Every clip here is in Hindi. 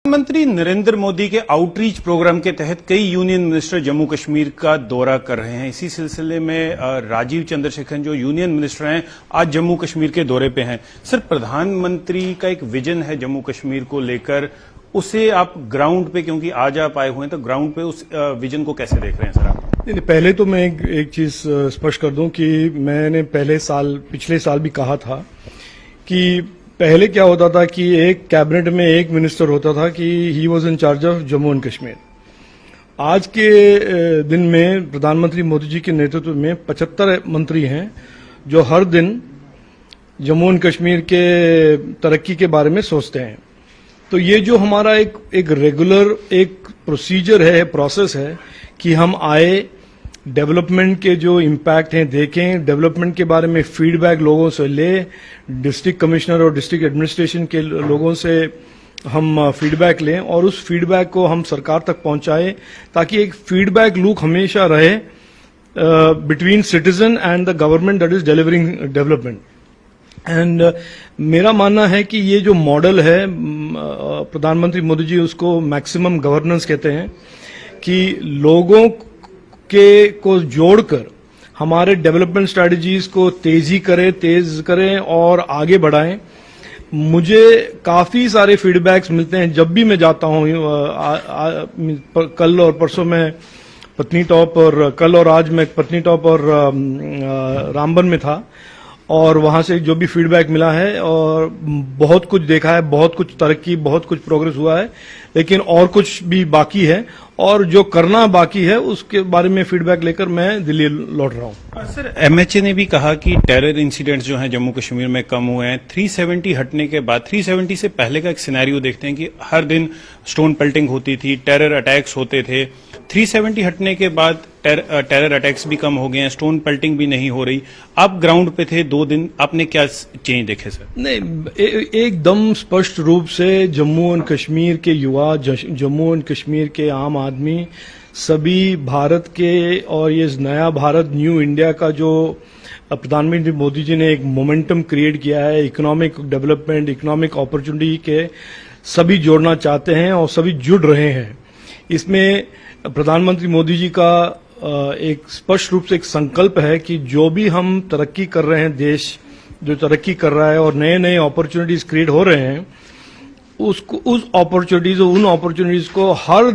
प्रधानमंत्री नरेंद्र मोदी के आउटरीच प्रोग्राम के तहत कई यूनियन मिनिस्टर जम्मू कश्मीर का दौरा कर रहे हैं। इसी सिलसिले में राजीव चंद्रशेखरन जो यूनियन मिनिस्टर हैं आज जम्मू कश्मीर के दौरे पे हैं। सर, प्रधानमंत्री का एक विजन है जम्मू कश्मीर को लेकर, उसे आप ग्राउंड पे, क्योंकि आज आप आए हुए हैं, तो ग्राउंड पे उस विजन को कैसे देख रहे हैं सर आप? नहीं, पहले तो मैं एक चीज स्पष्ट कर दूं कि मैंने पिछले साल भी कहा था कि पहले क्या होता था कि एक कैबिनेट में एक मिनिस्टर होता था कि he was in charge of Jammu and Kashmir. आज के दिन में प्रधानमंत्री मोदी जी के नेतृत्व में 75 मंत्री हैं जो हर दिन जम्मू एंड कश्मीर के तरक्की के बारे में सोचते हैं। तो ये जो हमारा एक रेगुलर एक प्रोसीजर है, प्रोसेस है कि हम आए, डेवलपमेंट के जो इम्पैक्ट हैं देखें, डेवलपमेंट के बारे में फीडबैक लोगों से ले, डिस्ट्रिक्ट कमिश्नर और डिस्ट्रिक्ट एडमिनिस्ट्रेशन के लोगों से हम फीडबैक लें और उस फीडबैक को हम सरकार तक पहुंचाएं ताकि एक फीडबैक लूप हमेशा रहे between citizen and the government that is delivering development. And मेरा मानना है कि ये जो मॉडल है प्रधानमंत्री मोदी जी उसको मैक्सिमम गवर्नेंस कहते हैं कि लोगों को जोड़कर हमारे डेवलपमेंट स्ट्रैटेजीज को तेज करें और आगे बढ़ाएं। मुझे काफी सारे फीडबैक्स मिलते हैं जब भी मैं जाता हूं। कल और परसों मैं पत्नी टॉप और कल और आज मैं पत्नी टॉप और रामबन में था और वहां से जो भी फीडबैक मिला है और बहुत कुछ देखा है, बहुत कुछ तरक्की, बहुत कुछ प्रोग्रेस हुआ है, लेकिन और कुछ भी बाकी है और जो करना बाकी है उसके बारे में फीडबैक लेकर मैं दिल्ली लौट रहा हूं। सर, एमएचए ने भी कहा कि टेरर इंसिडेंट्स जो हैं जम्मू कश्मीर में कम हुए हैं। 370 हटने के बाद 370 से पहले का एक सिनेरियो देखते हैं कि हर दिन स्टोन पेल्टिंग होती थी, टेरर अटैक्स होते थे। 370 हटने के बाद टेरर अटैक्स भी कम हो गए हैं, स्टोन पेल्टिंग भी नहीं हो रही। आप ग्राउंड पे थे 2 दिन, आपने क्या चेंज देखे सर? नहीं, एकदम स्पष्ट रूप से जम्मू एंड कश्मीर के युवा, जम्मू एंड कश्मीर के आम आदमी, सभी भारत के और ये नया भारत, न्यू इंडिया का जो प्रधानमंत्री मोदी जी ने एक मोमेंटम क्रिएट किया है, इकोनॉमिक डेवलपमेंट, इकोनॉमिक अपॉर्चुनिटी के सभी जोड़ना चाहते हैं और सभी जुड़ रहे हैं। इसमें प्रधानमंत्री मोदी जी का एक स्पष्ट रूप से एक संकल्प है कि जो भी हम तरक्की कर रहे हैं, देश जो तरक्की कर रहा है और नए नए अपॉर्चुनिटीज क्रिएट हो रहे हैं, उन अपॉर्चुनिटीज को हर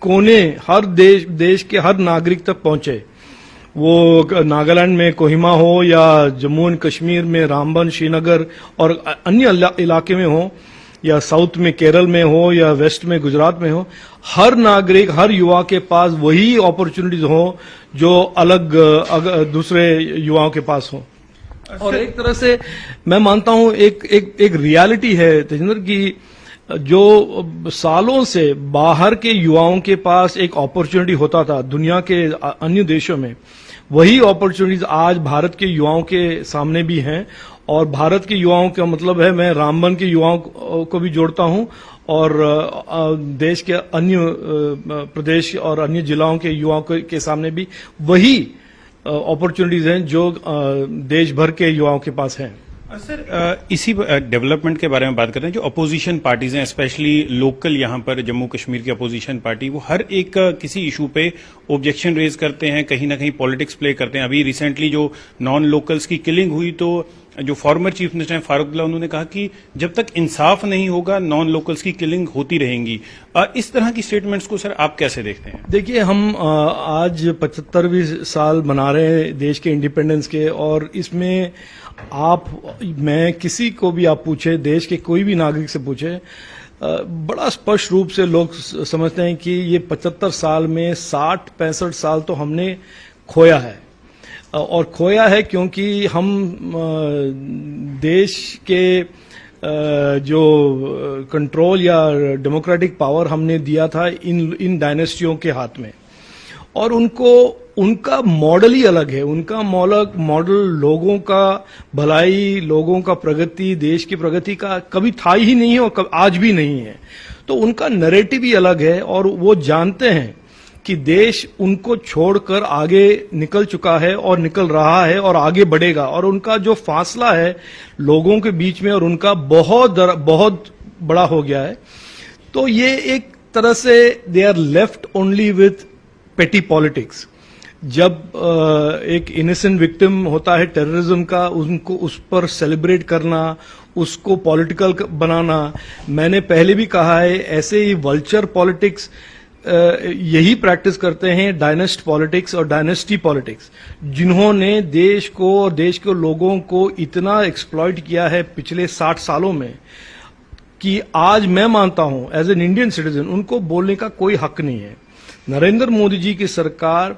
कोने, हर देश के हर नागरिक तक पहुंचे। वो नागालैंड में कोहिमा हो या जम्मू एंड कश्मीर में रामबन, श्रीनगर और अन्य इलाके में हो या साउथ में केरल में हो या वेस्ट में गुजरात में हो, हर नागरिक, हर युवा के पास वही अपॉर्चुनिटीज हो जो अलग दूसरे युवाओं के पास हो। और एक तरह से मैं मानता हूं एक रियलिटी है तेजिंदर की जो सालों से बाहर के युवाओं के पास एक अपॉर्चुनिटी होता था दुनिया के अन्य देशों में, वही अपॉर्चुनिटीज आज भारत के युवाओं के सामने भी हैं। और भारत के युवाओं का मतलब है, मैं रामबन के युवाओं को भी जोड़ता हूं और देश के अन्य प्रदेश और अन्य जिलाओं के युवाओं के सामने भी वही अपॉर्चुनिटीज हैं जो देश भर के युवाओं के पास हैं। सर, इसी डेवलपमेंट के बारे में बात करते हैं। जो अपोजिशन पार्टीज हैं, स्पेशली लोकल यहाँ पर जम्मू कश्मीर की अपोजिशन पार्टी, वो हर एक किसी इशू पे ऑब्जेक्शन रेज करते हैं, कहीं ना कहीं पॉलिटिक्स प्ले करते हैं। अभी रिसेंटली जो नॉन लोकल्स की किलिंग हुई, तो जो फॉर्मर चीफ मिनिस्टर हैं फारूक अब्दुल्ला, उन्होंने कहा कि जब तक इंसाफ नहीं होगा नॉन लोकल्स की किलिंग होती रहेंगी। इस तरह की स्टेटमेंट्स को सर आप कैसे देखते हैं? देखिए, हम आज 75वीं साल मना रहे हैं देश के इंडिपेंडेंस के, और इसमें मैं किसी को भी आप पूछे, देश के कोई भी नागरिक से पूछे, बड़ा स्पष्ट रूप से लोग समझते हैं कि ये 75 साल में 60-65 साल तो हमने खोया है। और खोया है क्योंकि हम देश के जो कंट्रोल या डेमोक्रेटिक पावर हमने दिया था इन डायनेस्टियों के हाथ में, और उनका मॉडल ही अलग है। उनका मॉडल लोगों का भलाई, लोगों का प्रगति, देश की प्रगति का कभी था ही नहीं है और आज भी नहीं है। तो उनका नैरेटिव ही अलग है और वो जानते हैं कि देश उनको छोड़कर आगे निकल चुका है और निकल रहा है और आगे बढ़ेगा, और उनका जो फासला है लोगों के बीच में और उनका बहुत बड़ा हो गया है। तो ये एक तरह से they are left only with petty politics. जब एक इनोसेंट विक्टिम होता है टेररिज्म का, उनको उस पर सेलिब्रेट करना, उसको पॉलिटिकल बनाना, मैंने पहले भी कहा है, ऐसे ही वल्चर पॉलिटिक्स यही प्रैक्टिस करते हैं, डायनेस्ट पॉलिटिक्स और डायनेस्टी पॉलिटिक्स, जिन्होंने देश को और देश के लोगों को इतना एक्सप्लॉइट किया है पिछले 60 सालों में कि आज मैं मानता हूं एज एन इंडियन सिटीजन उनको बोलने का कोई हक नहीं है। नरेंद्र मोदी जी की सरकार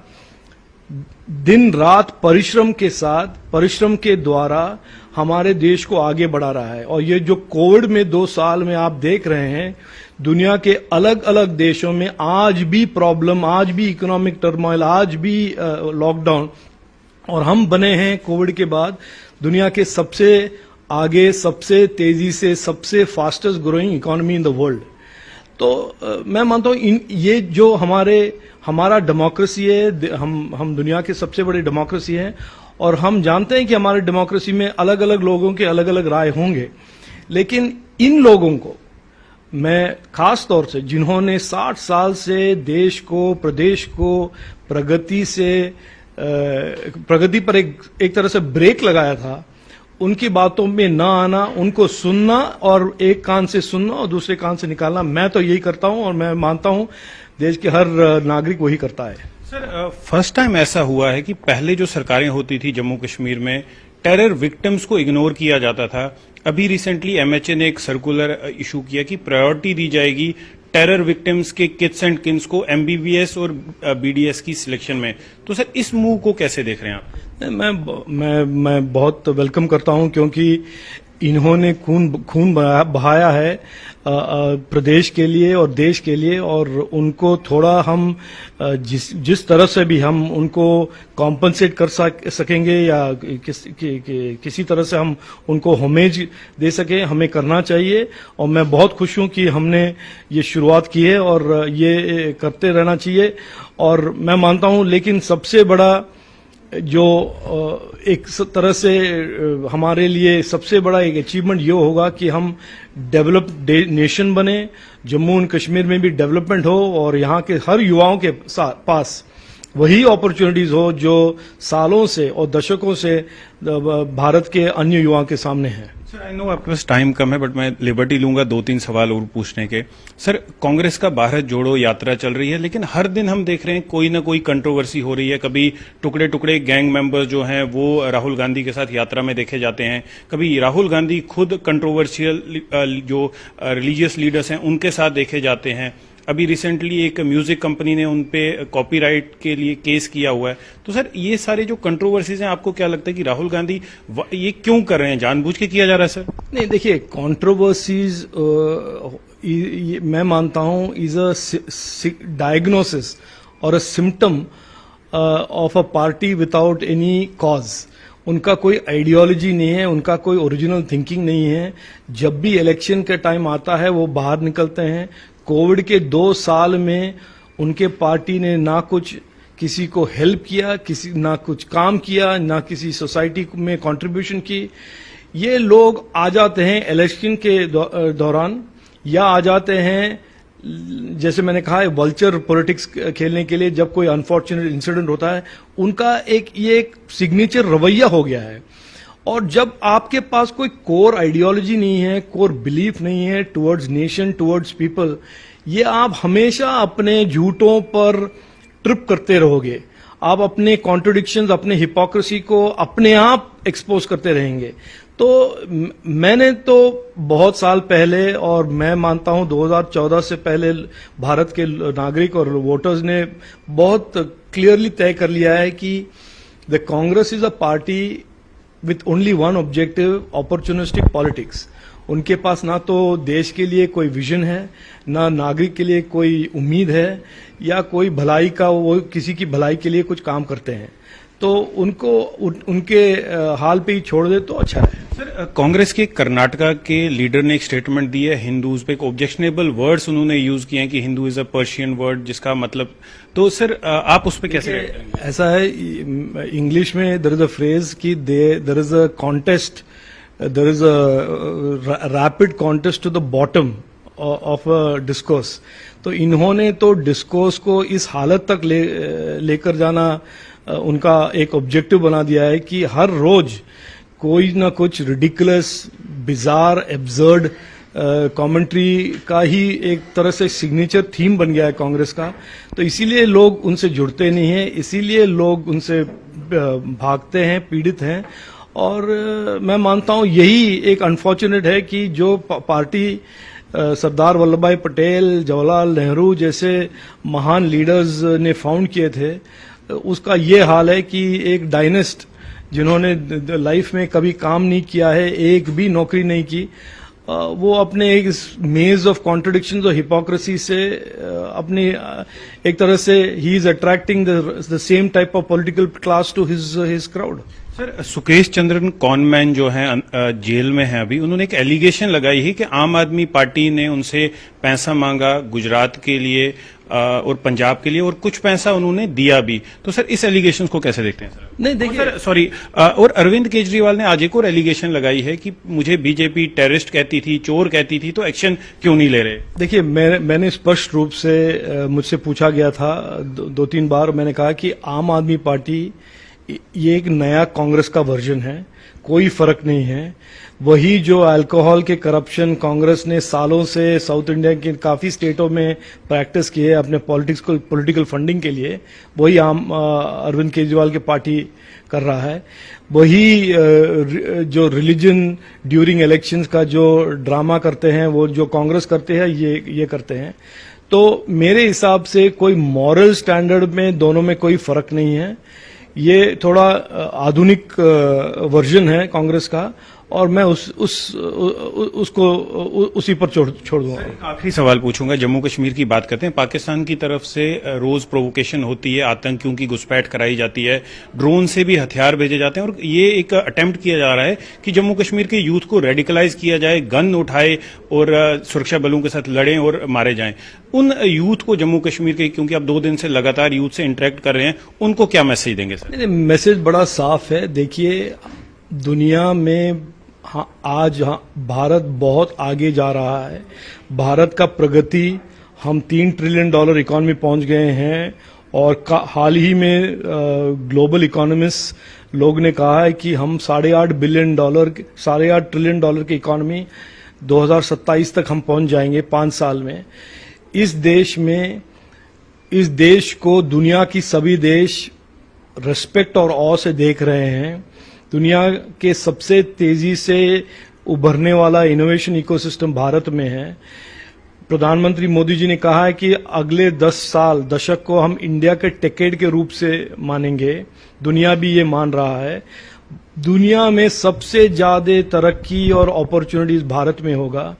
दिन रात परिश्रम के साथ, परिश्रम के द्वारा हमारे देश को आगे बढ़ा रहा है। और ये जो कोविड में 2 साल में आप देख रहे हैं, दुनिया के अलग अलग देशों में आज भी प्रॉब्लम, आज भी इकोनॉमिक टर्मोइल, आज भी लॉकडाउन, और हम बने हैं कोविड के बाद दुनिया के सबसे आगे, सबसे तेजी से, सबसे fastest growing economy in the world. तो मैं मानता हूं ये जो हमारा डेमोक्रेसी है, हम दुनिया के सबसे बड़ी डेमोक्रेसी है, और हम जानते हैं कि हमारे डेमोक्रेसी में अलग अलग लोगों के अलग अलग राय होंगे, लेकिन इन लोगों को मैं खास तौर से, जिन्होंने 60 साल से देश को, प्रदेश को प्रगति पर एक तरह से ब्रेक लगाया था, उनकी बातों में ना आना, उनको सुनना और एक कान से सुनना और दूसरे कान से निकालना, मैं तो यही करता हूं और मैं मानता हूं देश के हर नागरिक वही करता है। सर, फर्स्ट टाइम ऐसा हुआ है कि पहले जो सरकारें होती थी जम्मू कश्मीर में, टेरर विक्टिम्स को इग्नोर किया जाता था। अभी रिसेंटली एमएचए ने एक सर्कुलर इशू किया कि प्रायोरिटी दी जाएगी टेरर विक्टिम्स के किड्स एंड किन्स को एमबीबीएस और बीडीएस की सिलेक्शन में। तो सर, इस मूव को कैसे देख रहे हैं आप? मैं बहुत वेलकम करता हूं, क्योंकि इन्होंने खून बहाया है प्रदेश के लिए और देश के लिए, और उनको थोड़ा हम जिस तरह से भी हम उनको कॉम्पनसेट कर सकेंगे या किसी तरह से हम उनको होमेज दे सके, हमें करना चाहिए। और मैं बहुत खुश हूं कि हमने ये शुरुआत की है और ये करते रहना चाहिए। और मैं मानता हूं, लेकिन सबसे बड़ा जो एक तरह से हमारे लिए सबसे बड़ा एक अचीवमेंट ये होगा कि हम डेवलप्ड नेशन बने, जम्मू एंड कश्मीर में भी डेवलपमेंट हो और यहाँ के हर युवाओं के पास वही अपॉर्चुनिटीज हो जो सालों से और दशकों से भारत के अन्य युवाओं के सामने हैं। सर, आई नो आपके पास टाइम कम है, बट मैं लिबर्टी लूंगा 2-3 सवाल और पूछने के। सर, कांग्रेस का भारत जोड़ो यात्रा चल रही है, लेकिन हर दिन हम देख रहे हैं कोई ना कोई कंट्रोवर्सी हो रही है। कभी टुकड़े टुकड़े गैंग मेंबर्स जो हैं वो राहुल गांधी के साथ यात्रा में देखे जाते हैं, कभी राहुल गांधी खुद कंट्रोवर्शियल जो रिलीजियस लीडर्स हैं उनके साथ देखे जाते हैं। अभी रिसेंटली एक म्यूजिक कंपनी ने उनपे कॉपीराइट के लिए केस किया हुआ है। तो सर, ये सारे जो कंट्रोवर्सीज हैं, आपको क्या लगता है कि राहुल गांधी ये क्यों कर रहे हैं? जानबूझ के किया जा रहा है सर? नहीं, देखिए, कंट्रोवर्सीज मैं मानता हूं इज अ डायग्नोसिस और a symptom of a party without any cause. उनका कोई आइडियोलॉजी नहीं है, उनका कोई ओरिजिनल थिंकिंग नहीं है। जब भी इलेक्शन का टाइम आता है वो बाहर निकलते हैं। कोविड के 2 साल में उनके पार्टी ने ना कुछ किसी को हेल्प किया, ना कुछ काम किया, ना किसी सोसाइटी में कंट्रीब्यूशन की। ये लोग आ जाते हैं इलेक्शन के दौरान, या आ जाते हैं जैसे मैंने कहा वल्चर पॉलिटिक्स खेलने के लिए। जब कोई अनफॉर्चुनेट इंसिडेंट होता है, उनका ये एक सिग्नेचर रवैया हो गया है। और जब आपके पास कोई कोर आइडियोलॉजी नहीं है, कोर बिलीफ नहीं है टुवर्ड्स नेशन, टुवर्ड्स पीपल, ये आप हमेशा अपने झूठों पर ट्रिप करते रहोगे। आप अपने कॉन्ट्रडिक्शंस, अपने हिपोक्रेसी को अपने आप एक्सपोज करते रहेंगे। तो मैंने तो बहुत साल पहले, और मैं मानता हूं 2014 से पहले, भारत के नागरिक और वोटर्स ने बहुत क्लियरली तय कर लिया है कि the Congress is a party with only one objective, opportunistic politics. उनके पास ना तो देश के लिए कोई विजन है, ना नागरिक के लिए कोई उम्मीद है, या कोई भलाई का, वो किसी की भलाई के लिए कुछ काम करते हैं। तो उनको उनके हाल पे ही छोड़ दे तो अच्छा है। सर, कांग्रेस के कर्नाटका के लीडर ने एक स्टेटमेंट दी है हिंदूज पे, एक ऑब्जेक्शनेबल वर्ड्स उन्होंने यूज किए हैं कि Hindu is a Persian word, जिसका मतलब, तो सर आप उस पे कैसे? ऐसा है, इंग्लिश में देयर इज अ फ्रेज कि there is a contest, there is a rapid contest to the bottom of discourse. तो इन्होंने तो डिस्कोर्स को इस हालत तक लेकर जाना उनका एक ऑब्जेक्टिव बना दिया है कि हर रोज कोई ना कुछ रिडिकुलस, बिजार, एब्सर्ड कमेंट्री का ही एक तरह से सिग्नेचर थीम बन गया है कांग्रेस का। तो इसीलिए लोग उनसे जुड़ते नहीं हैं, इसीलिए लोग उनसे भागते हैं, पीड़ित हैं। और मैं मानता हूं यही एक अनफॉर्चुनेट है कि जो पार्टी सरदार वल्लभ भाई पटेल, जवाहरलाल नेहरू जैसे महान लीडर्स ने फाउंड किए थे, उसका ये हाल है कि एक डायनेस्ट जिन्होंने लाइफ में कभी काम नहीं किया है, एक भी नौकरी नहीं की, वो अपने एक मेज ऑफ कॉन्ट्रडिक्शंस और हिपोक्रेसी से अपनी एक तरह से ही is attracting the same type of political class to his crowd. Sir, Sukesh Chandran conman जो हैं जेल में हैं अभी, उन्होंने एक एलिगेशन लगाई है कि आम आदमी पार्टी ने उनसे पैसा मांगा गुजरात के लिए और पंजाब के लिए, और कुछ पैसा उन्होंने दिया भी। तो सर, इस एलिगेशन को कैसे देखते हैं? सर नहीं, देखिए सर, सॉरी, और अरविंद केजरीवाल ने आज एक और एलिगेशन लगाई है कि मुझे बीजेपी टेररिस्ट कहती थी, चोर कहती थी, तो एक्शन क्यों नहीं ले रहे? देखिए, मैंने स्पष्ट रूप से मुझसे पूछा गया था 2-3 बार, मैंने कहा कि आम आदमी पार्टी ये एक नया कांग्रेस का वर्जन है, कोई फर्क नहीं है। वही जो अल्कोहल के करप्शन कांग्रेस ने सालों से साउथ इंडिया के काफी स्टेटों में प्रैक्टिस की है अपने पॉलिटिकल फंडिंग के लिए, वही अरविंद केजरीवाल की पार्टी कर रहा है। वही जो रिलीजन ड्यूरिंग इलेक्शंस का जो ड्रामा करते हैं, वो जो कांग्रेस करते हैं, ये करते हैं। तो मेरे हिसाब से कोई मॉरल स्टैंडर्ड में दोनों में कोई फर्क नहीं है। ये थोड़ा आधुनिक वर्जन है कांग्रेस का, और मैं उसको उसी पर छोड़ दूंगा। आखिरी सवाल पूछूंगा, जम्मू कश्मीर की बात करते हैं। पाकिस्तान की तरफ से रोज प्रोवोकेशन होती है, आतंकियों की घुसपैठ कराई जाती है, ड्रोन से भी हथियार भेजे जाते हैं, और ये एक अटेम्प्ट किया जा रहा है कि जम्मू कश्मीर के यूथ को रेडिकलाइज किया जाए, गन उठाए और सुरक्षा बलों के साथ लड़ें और मारे जाएं। उन यूथ को जम्मू कश्मीर के, क्योंकि आप 2 दिन से लगातार यूथ से इंटरेक्ट कर रहे हैं, उनको क्या मैसेज देंगे? सर, मैसेज बड़ा साफ है। देखिए, दुनिया में आज भारत बहुत आगे जा रहा है। भारत का प्रगति, हम $3 ट्रिलियन इकोनॉमी पहुंच गए हैं, और हाल ही में ग्लोबल इकोनॉमिस्ट लोग ने कहा है कि हम $8.5 ट्रिलियन की इकोनॉमी 2027 तक हम पहुंच जाएंगे 5 साल में। इस देश को दुनिया की सभी देश रिस्पेक्ट और ऑ से देख रहे हैं। दुनिया के सबसे तेजी से उभरने वाला इनोवेशन इकोसिस्टम भारत में है। प्रधानमंत्री मोदी जी ने कहा है कि अगले 10 दशक को हम इंडिया के टेकेड के रूप से मानेंगे। दुनिया भी ये मान रहा है। दुनिया में सबसे ज्यादा तरक्की और अपॉर्चुनिटीज भारत में होगा।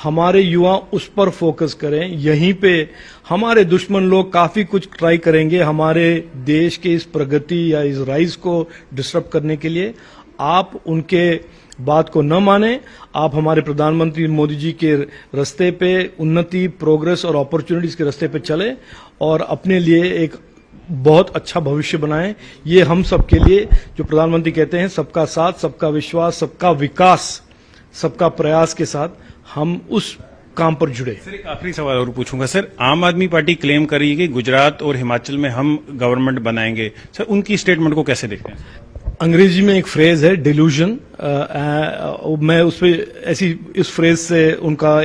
हमारे युवा उस पर फोकस करें। यहीं पे हमारे दुश्मन लोग काफी कुछ ट्राई करेंगे हमारे देश के इस प्रगति या इस राइज को डिस्टर्ब करने के लिए। आप उनके बात को न माने, आप हमारे प्रधानमंत्री मोदी जी के रास्ते पे, उन्नति, प्रोग्रेस और अपॉर्चुनिटीज के रास्ते पे चले और अपने लिए एक बहुत अच्छा भविष्य बनाएं। ये हम सबके लिए, जो प्रधानमंत्री कहते हैं, सबका साथ, सबका विश्वास, सबका विकास, सबका प्रयास के साथ हम उस काम पर जुड़े। सर, एक आखिरी सवाल और पूछूंगा। सर, आम आदमी पार्टी क्लेम कर रही है कि गुजरात और हिमाचल में हम गवर्नमेंट बनाएंगे। सर, उनकी स्टेटमेंट को कैसे देखते हैं? अंग्रेजी में एक फ्रेज है डिल्यूजन, मैं उस पर इस फ्रेज से उनका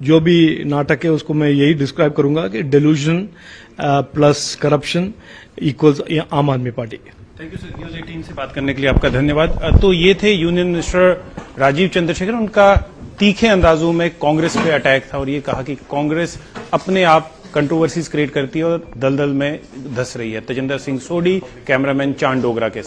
जो भी नाटक है उसको मैं यही डिस्क्राइब करूंगा कि डिल्यूजन प्लस करप्शन इक्वल्स आम आदमी party. Thank you sir, news 18 से बात करने के लिए आपका धन्यवाद। तो ये थे यूनियन मिनिस्टर राजीव चंद्रशेखर। उनका तीखे अंदाजों में कांग्रेस पे अटैक था और ये कहा कि कांग्रेस अपने आप कंट्रोवर्सीज क्रिएट करती है और दलदल में धंस रही है। तेजिंदर सिंह सोडी, कैमरामैन चांद डोगरा के